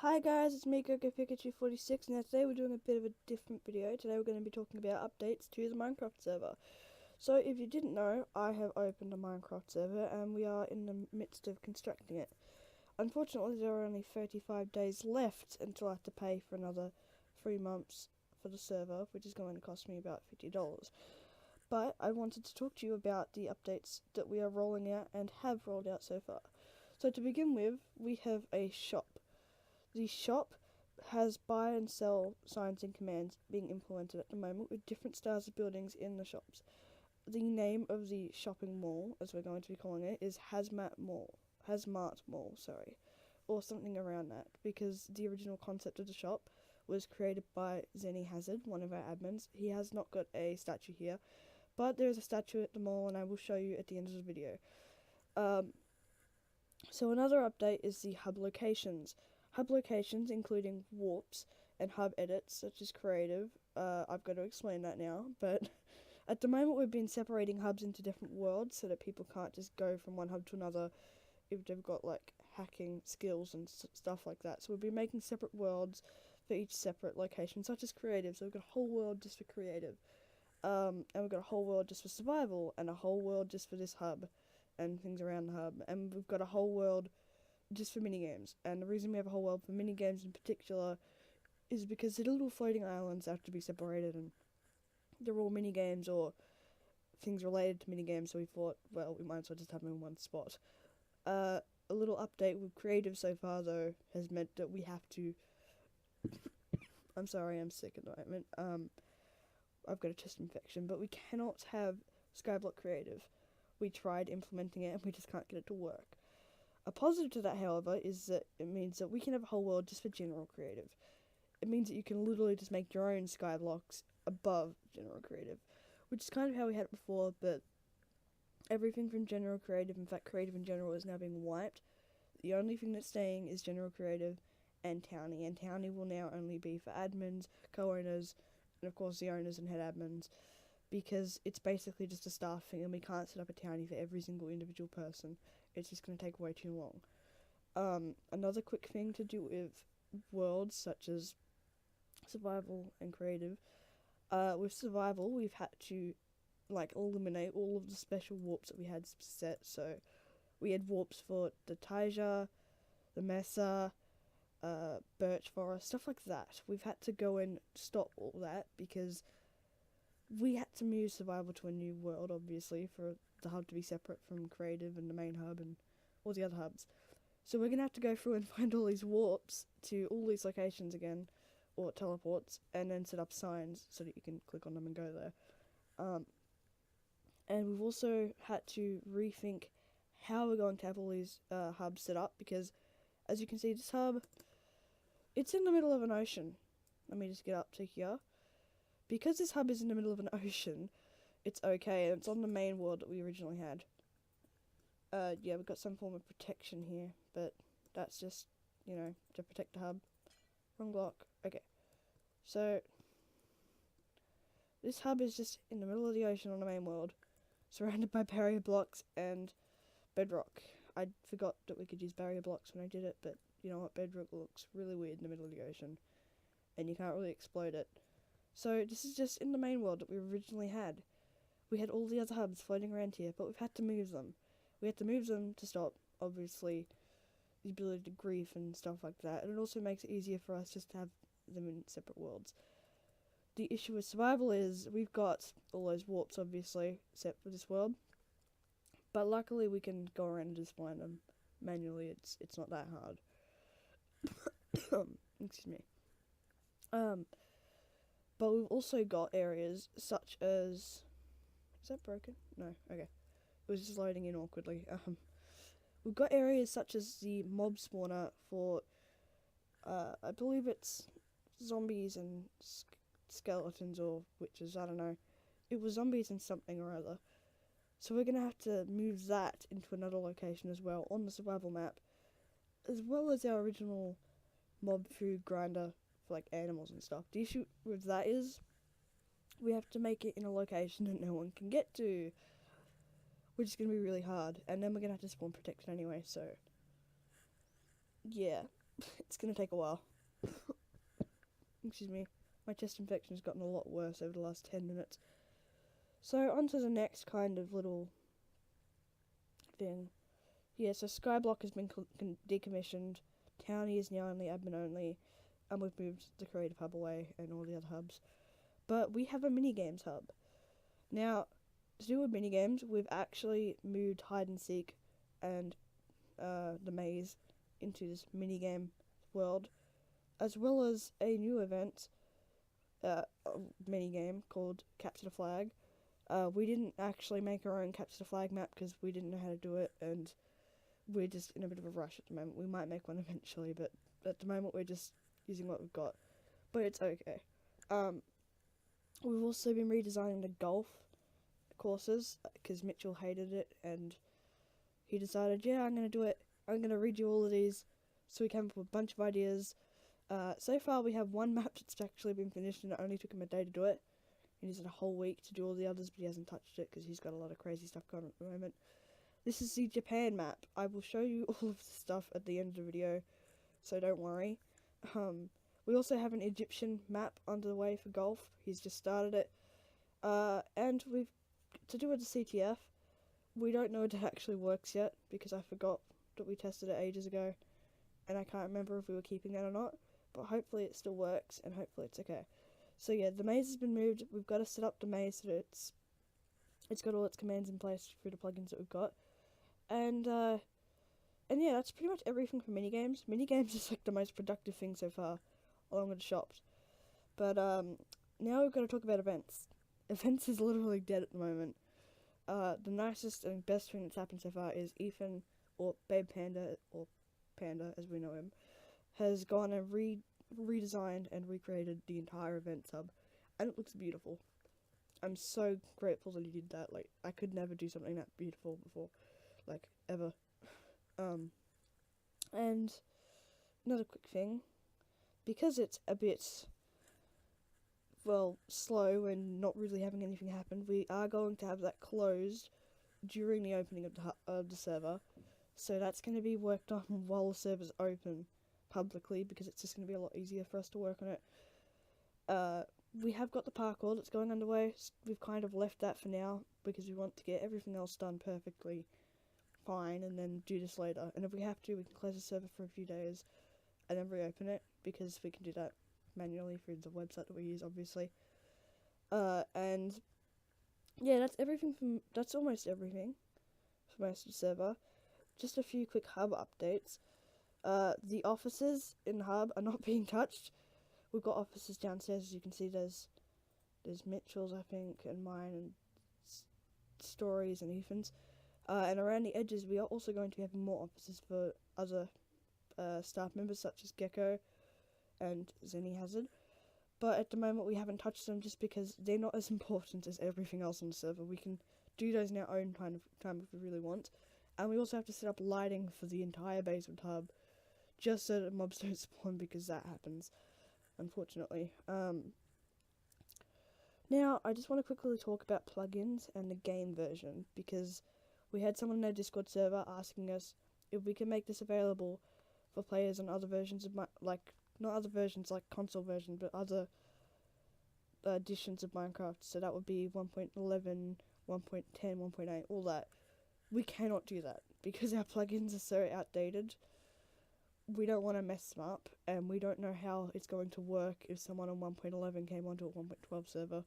Hi guys, it's me, Pikachu46. Now today we're doing a bit of a different video. Today we're going to be talking about updates to the Minecraft server. So if you didn't know, I have opened a Minecraft server and we are in the midst of constructing it. Unfortunately, there are only 35 days left until I have to pay for another 3 months for the server, which is going to cost me about $50. But I wanted to talk to you about the updates that we are rolling out and have rolled out so far. So to begin with, we have a shop. The shop has buy and sell signs and commands being implemented at the moment with different styles of buildings in the shops. The name of the shopping mall, as we're going to be calling it, is Hazmart Mall, or something around that, because the original concept of the shop was created by Zenny Hazard, one of our admins. He has not got a statue here, but there is a statue at the mall, and I will show you at the end of the video. So another update is the hub locations. Hub locations, including warps and hub edits, such as creative. I've got to explain that now, but at the moment we've been separating hubs into different worlds so that people can't just go from one hub to another if they've got like hacking skills and stuff like that. So we've been making separate worlds for each separate location, such as creative. So we've got a whole world just for creative, and we've got a whole world just for survival, and a whole world just for this hub and things around the hub, and we've got a whole world just for minigames. And the reason we have a whole world for minigames in particular is because the little floating islands have to be separated, and they're all minigames or things related to minigames, so we thought, well, we might as well just have them in one spot. A little update with creative so far, though, has meant that we have to... I'm sorry, I'm sick at the moment. I've got a chest infection, but we cannot have Skyblock creative. We tried implementing it, and we just can't get it to work. A positive to that, however, is that it means that we can have a whole world just for general creative. It means that you can literally just make your own skyblocks above general creative, which is kind of how we had it before, but everything from general creative, in fact creative in general, is now being wiped. The only thing that's staying is general creative and townie, and townie will now only be for admins, co-owners, and of course the owners and head admins, because it's basically just a staff thing and we can't set up a townie for every single individual person. It's just going to take way too long. Another quick thing to do with worlds such as survival and creative. With survival, we've had to eliminate all of the special warps that we had set. So we had warps for the Taija, the Mesa, Birch Forest, stuff like that. We've had to go and stop all that because we had to move survival to a new world, obviously, for the hub to be separate from creative and the main hub and all the other hubs. So we're going to have to go through and find all these warps to all these locations again, or teleports, and then set up signs so that you can click on them and go there. And we've also had to rethink how we're going to have all these hubs set up, because as you can see, this hub, it's in the middle of an ocean. Let me just get up to here. Because this hub is in the middle of an ocean, it's okay, and it's on the main world that we originally had. Yeah, we've got some form of protection here, but that's just, to protect the hub. Wrong block. Okay. So, this hub is just in the middle of the ocean on the main world, surrounded by barrier blocks and bedrock. I forgot that we could use barrier blocks when I did it, but you know what, bedrock looks really weird in the middle of the ocean, and you can't really explode it. So this is just in the main world that we originally had. We had all the other hubs floating around here, but we've had to move them. We had to move them to stop, obviously, the ability to grief and stuff like that, and it also makes it easier for us just to have them in separate worlds. The issue with survival is we've got all those warps, obviously, set for this world, but luckily we can go around and just find them manually. It's not that hard. Excuse me. But we've also got areas such as... Is that broken? No, okay. It was just loading in awkwardly. We've got areas such as the mob spawner for, I believe it's zombies and skeletons or witches, I don't know. It was zombies and something or other. So we're going to have to move that into another location as well on the survival map, as well as our original mob food grinder for like animals and stuff. The issue with that is we have to make it in a location that no one can get to, which is going to be really hard, and then we're going to have to spawn protection anyway, so yeah. it's gonna take a while. Excuse me. My chest infection has gotten a lot worse over the last 10 minutes. So, on to the next kind of little thing. Yeah, so Skyblock has been decommissioned. Townie is now only admin only. And we've moved the Creative Hub away and all the other hubs. But we have a minigames hub. Now, to do with minigames, we've actually moved Hide and Seek and the Maze into this minigame world, as well as a new event, minigame called Capture the Flag. We didn't actually make our own Capture the Flag map because we didn't know how to do it, and we're just in a bit of a rush at the moment. We might make one eventually, but at the moment we're just using what we've got. But it's okay. We've also been redesigning the golf courses because Mitchell hated it, and he decided, yeah, I'm going to do it. I'm going to redo all of these so we came up with a bunch of ideas. So far we have one map that's actually been finished, and it only took him a day to do it. And he's had a whole week to do all the others, but he hasn't touched it because he's got a lot of crazy stuff going on at the moment. This is the Japan map. I will show you all of the stuff at the end of the video, so don't worry. We also have an Egyptian map under the way for golf. He's just started it. And to do with the CTF, we don't know if it actually works yet because I forgot that we tested it ages ago, and I can't remember if we were keeping that or not, but hopefully it still works, and hopefully it's okay. So yeah, the maze has been moved. We've got to set up the maze so that it's got all its commands in place through the plugins that we've got. And yeah, that's pretty much everything for minigames. Minigames is like the most productive thing so far, along with the shops. But now we've got to talk about events. Events is literally dead at the moment. The nicest and best thing that's happened so far is Ethan, or Babe Panda, or Panda as we know him, has gone and redesigned and recreated the entire event hub, and it looks beautiful. I'm so grateful that he did that. Like, I could never do something that beautiful before, like, ever. And another quick thing, because it's a bit, well, slow and not really having anything happen, we are going to have that closed during the opening of the server. So that's going to be worked on while the server's open publicly, because it's just going to be a lot easier for us to work on it. We have got the parkour that's going underway. We've kind of left that for now because we want to get everything else done perfectly fine and then do this later. And if we have to, we can close the server for a few days and then reopen it, because we can do that manually through the website that we use, obviously. And yeah, that's almost everything for most of the server. Just a few quick hub updates. The offices in the hub are not being touched. We've got offices downstairs, as you can see. There's Mitchell's, I think, and mine, and Stories and Ethan's. And around the edges, we are also going to have more offices for other staff members, such as Gecko and Zenny Hazard. But at the moment, we haven't touched them just because they're not as important as everything else on the server. We can do those in our own kind of time if we really want. And we also have to set up lighting for the entire basement hub, just so that mobs don't spawn, because that happens, unfortunately. Now, I just want to quickly talk about plugins and the game version, because we had someone in our Discord server asking us if we can make this available for players on other versions of not other versions like console version, but other editions of Minecraft. So that would be 1.11, 1.10, 1.8, all that. We cannot do that because our plugins are so outdated. We don't want to mess them up, and we don't know how it's going to work if someone on 1.11 came onto a 1.12 server.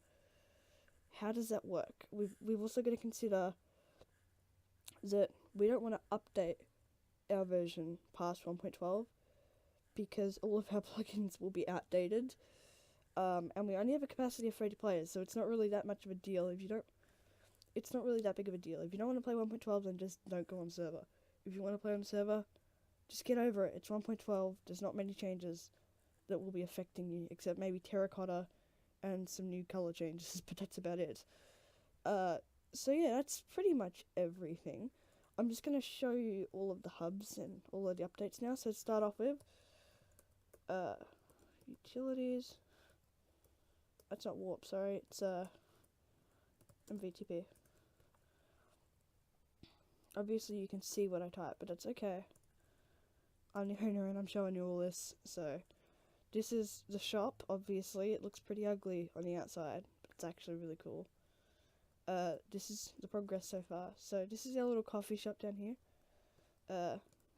How does that work? We've also got to consider that we don't want to update our version past 1.12 because all of our plugins will be outdated, and we only have a capacity of 30 players, so it's not really that much of a deal. It's not really that big of a deal. If you don't want to play 1.12, then just don't go on server. If you want to play on server, just get over it. It's 1.12. There's not many changes that will be affecting you, except maybe terracotta and some new color changes, but that's about it. So yeah, that's pretty much everything. I'm just going to show you all of the hubs and all of the updates now. So to start off with, utilities. That's not warp, sorry. It's MVTP. Obviously you can see what I type, but that's okay. I'm the owner and I'm showing you all this. So this is the shop. Obviously, it looks pretty ugly on the outside, but it's actually really cool. This is the progress so far. So this is our little coffee shop down here.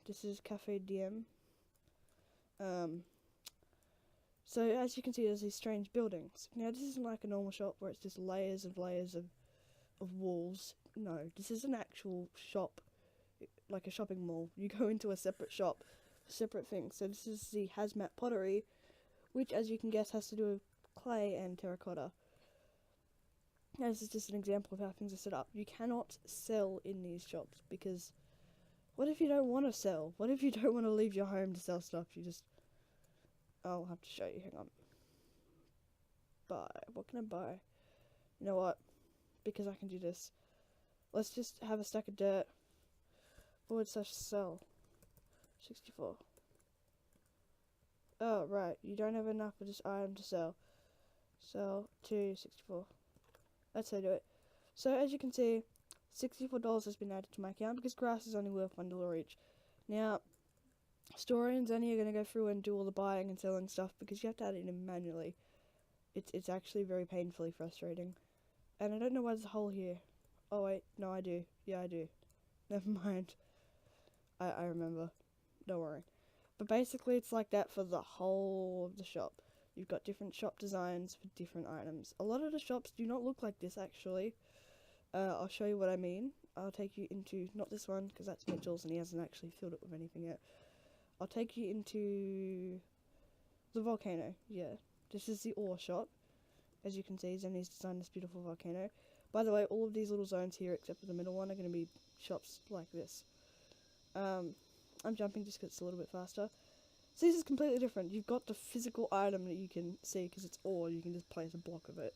This is Cafe DM. So as you can see, there's these strange buildings. Now this isn't like a normal shop where it's just layers of walls. No, this is an actual shop, like a shopping mall. You go into a separate shop, separate thing. So this is the hazmat pottery, which, as you can guess, has to do with clay and terracotta. Now, this is just an example of how things are set up. You cannot sell in these shops because what if you don't want to sell? What if you don't want to leave your home to sell stuff? You just... I'll have to show you. Hang on. Buy. What can I buy? You know what? Because I can do this. Let's just have a stack of dirt. /sell. 64. Oh, right. You don't have enough of this item to sell. Sell to 64. That's how I do it. So, as you can see, $64 has been added to my account because grass is only worth $1 each. Now, Storians only are going to go through and do all the buying and selling stuff because you have to add it in manually. It's actually very painfully frustrating. And I don't know why there's a hole here. Oh wait, no I do. Yeah I do. Never mind. I remember. Don't worry. But basically it's like that for the whole of the shop. You've got different shop designs for different items. A lot of the shops do not look like this actually. I'll show you what I mean. I'll take you into, not this one because that's Mitchell's and he hasn't actually filled it with anything yet. I'll take you into the volcano. Yeah, this is the ore shop. As you can see, Zenny's designed this beautiful volcano. By the way, all of these little zones here, except for the middle one, are going to be shops like this. I'm jumping just because it's a little bit faster. So this is completely different. You've got the physical item that you can see because it's ore. You can just place a block of it.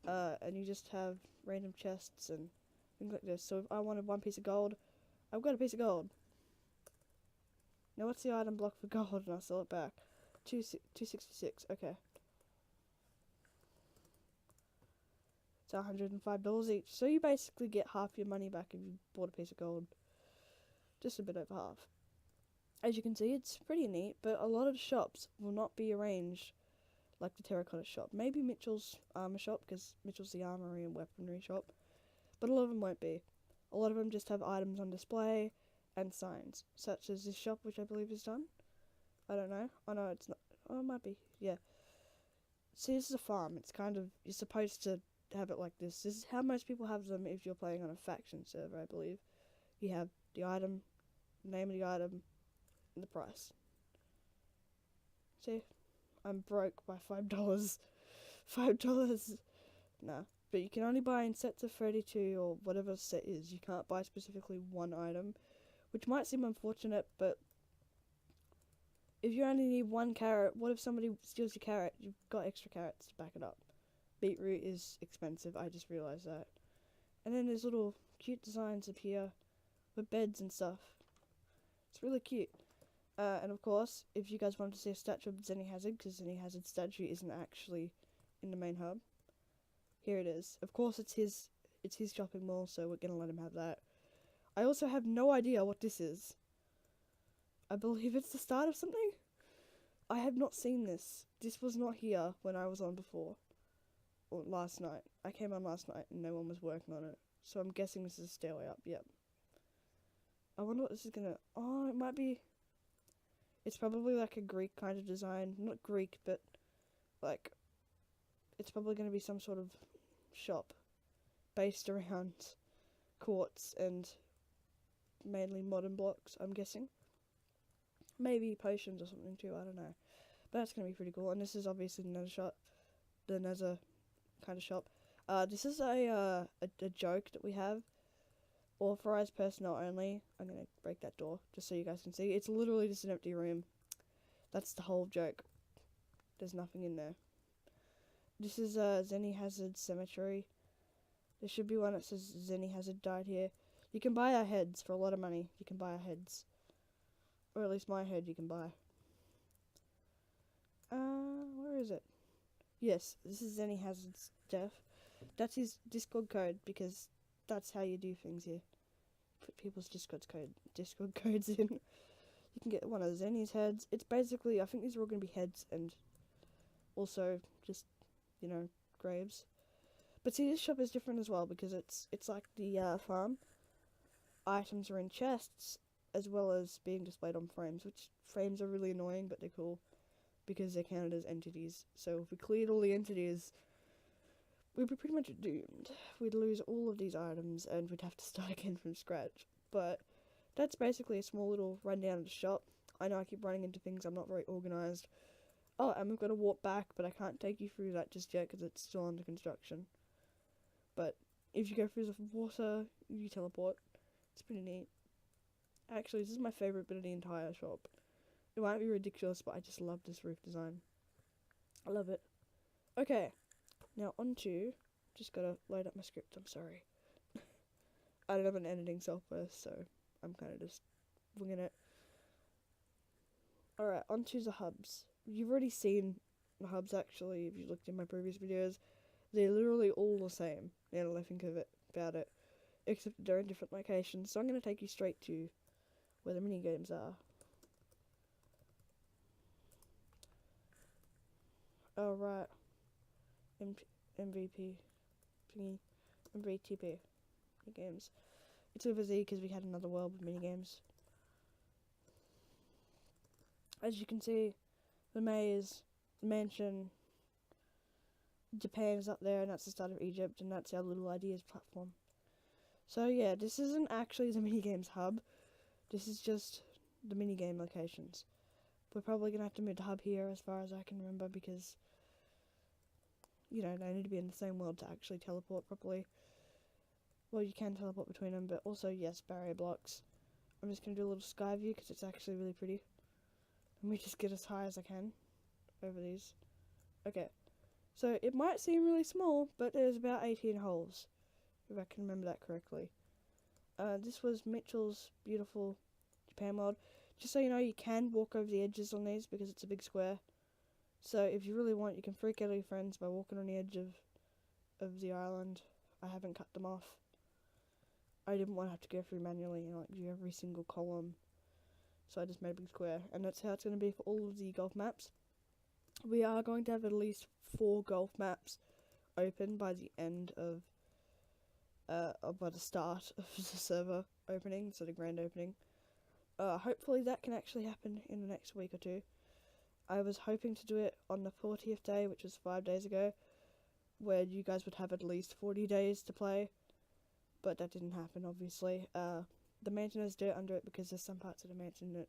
And you just have random chests and things like this. So if I wanted one piece of gold, I've got a piece of gold. Now what's the item block for gold? And I'll sell it back. 266. Okay. It's $105 each. So you basically get half your money back if you bought a piece of gold. Just a bit over half. As you can see, it's pretty neat, but a lot of shops will not be arranged like the terracotta shop. Maybe Mitchell's armor shop, because Mitchell's the armory and weaponry shop. But a lot of them won't be. A lot of them just have items on display and signs, such as this shop, which I believe is done. I don't know. Oh no, it's not. Oh, it might be. Yeah. See, this is a farm. It's kind of, you're supposed to have it like this. This is how most people have them if you're playing on a faction server, I believe. You have the item, name of the item, and the price. See? I'm broke by $5. $5. Nah. But you can only buy in sets of 32 or whatever the set is. You can't buy specifically one item, which might seem unfortunate, but if you only need one carrot, what if somebody steals your carrot? You've got extra carrots to back it up. Beetroot is expensive, I just realised that. And then there's little cute designs up here with beds and stuff. It's really cute. And of course, if you guys wanted to see a statue of Zenny Hazard, because Zenny Hazard's statue isn't actually in the main hub, here it is. Of course, it's his shopping mall, so we're gonna let him have that. I also have no idea what this is. I believe it's the start of something? I have not seen this. This was not here when I was on before. Or last night. I came on last night and no one was working on it. So I'm guessing this is a stairway up, yep. I wonder what this is gonna... Oh, it might be... It's probably like a Greek kind of design. Not Greek, but like... It's probably gonna be some sort of shop based around quartz and mainly modern blocks, I'm guessing. Maybe potions or something too, I don't know. But that's going to be pretty cool. And this is obviously the Nether kind of shop. This is a joke that we have. Authorized personnel only. I'm going to break that door just so you guys can see. It's literally just an empty room. That's the whole joke. There's nothing in there. This is Zenny Hazard Cemetery. There should be one that says Zenny Hazard died here. You can buy our heads for a lot of money. You can buy our heads. Or at least my head you can buy. Where is it? Yes, this is Zenny Hazard's death. That's his Discord code, because that's how you do things here. Put people's Discord codes in. You can get one of Zenny's heads. It's basically, I think these are all going to be heads and also just, you know, graves. But see, this shop is different as well because it's like the farm. Items are in chests as well as being displayed on frames, which frames are really annoying, but they're cool because they're counted as entities. So if we cleared all the entities, we'd be pretty much doomed. We'd lose all of these items and we'd have to start again from scratch. But that's basically a small little rundown of the shop. I know I keep running into things, I'm not very organised. Oh, and we've got to walk back, but I can't take you through that just yet because it's still under construction. But if you go through the water, you teleport. It's pretty neat. Actually, this is my favourite bit of the entire shop. It might be ridiculous, but I just love this roof design. I love it. Okay, now on to... Just gotta load up my script, I'm sorry. I don't have an editing software, so I'm kind of just winging it. Alright, on to the hubs. You've already seen the hubs, actually, if you looked in my previous videos. They're literally all the same, now that I think of it, about it. Except they're in different locations, so I'm going to take you straight to where the minigames are. Alright. MVP. Thingy. MVTP. Minigames. It's with a Z because we had another world with minigames. As you can see, the maze, the mansion, Japan's up there, and that's the start of Egypt, and that's our little ideas platform. So yeah, this isn't actually the minigames hub. This is just the minigame locations. We're probably going to have to move the hub here as far as I can remember because, you know, they need to be in the same world to actually teleport properly. Well, you can teleport between them, but also, yes, barrier blocks. I'm just going to do a little sky view because it's actually really pretty. Let me just get as high as I can over these. Okay, so it might seem really small, but there's about 18 holes, if I can remember that correctly. This was Mitchell's beautiful Japan world. Just so you know, you can walk over the edges on these because it's a big square. So if you really want, you can freak out all your friends by walking on the edge of the island. I haven't cut them off. I didn't want to have to go through manually and like do every single column. So I just made a big square. And that's how it's going to be for all of the golf maps. We are going to have at least 4 golf maps open by the end of by the start of the server opening, so the grand opening. Hopefully that can actually happen in the next week or 2. I was hoping to do it on the 40th day, which was 5 days ago, where you guys would have at least 40 days to play, but that didn't happen, obviously. The mansion has dirt under it because there's some parts of the mansion that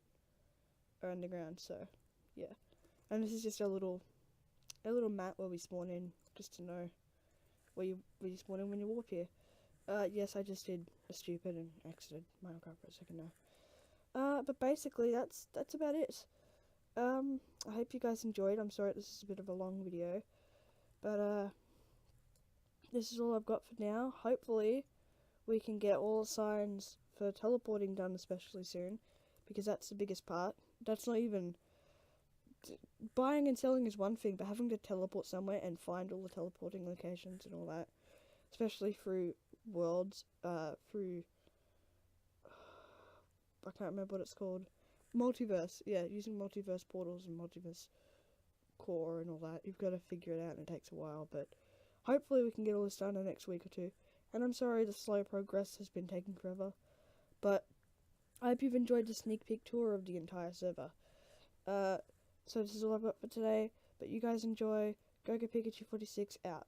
are underground, so yeah. And this is just a little map where we spawn in, just to know where you spawn in when you warp here. Yes, I just did a stupid and exited Minecraft for a second now. But basically, that's about it. I hope you guys enjoyed. I'm sorry this is a bit of a long video, but this is all I've got for now. Hopefully, we can get all the signs for teleporting done, especially soon, because that's the biggest part. That's not even... Buying and selling is one thing, but having to teleport somewhere and find all the teleporting locations and all that, especially through worlds, through... I can't remember what it's called. Multiverse, yeah, using multiverse portals and multiverse core and all that. You've got to figure it out and it takes a while, but hopefully we can get all this done in the next week or 2. And I'm sorry the slow progress has been taking forever, but I hope you've enjoyed the sneak peek tour of the entire server. So this is all I've got for today, but you guys enjoy. Go Pikachu 46 out.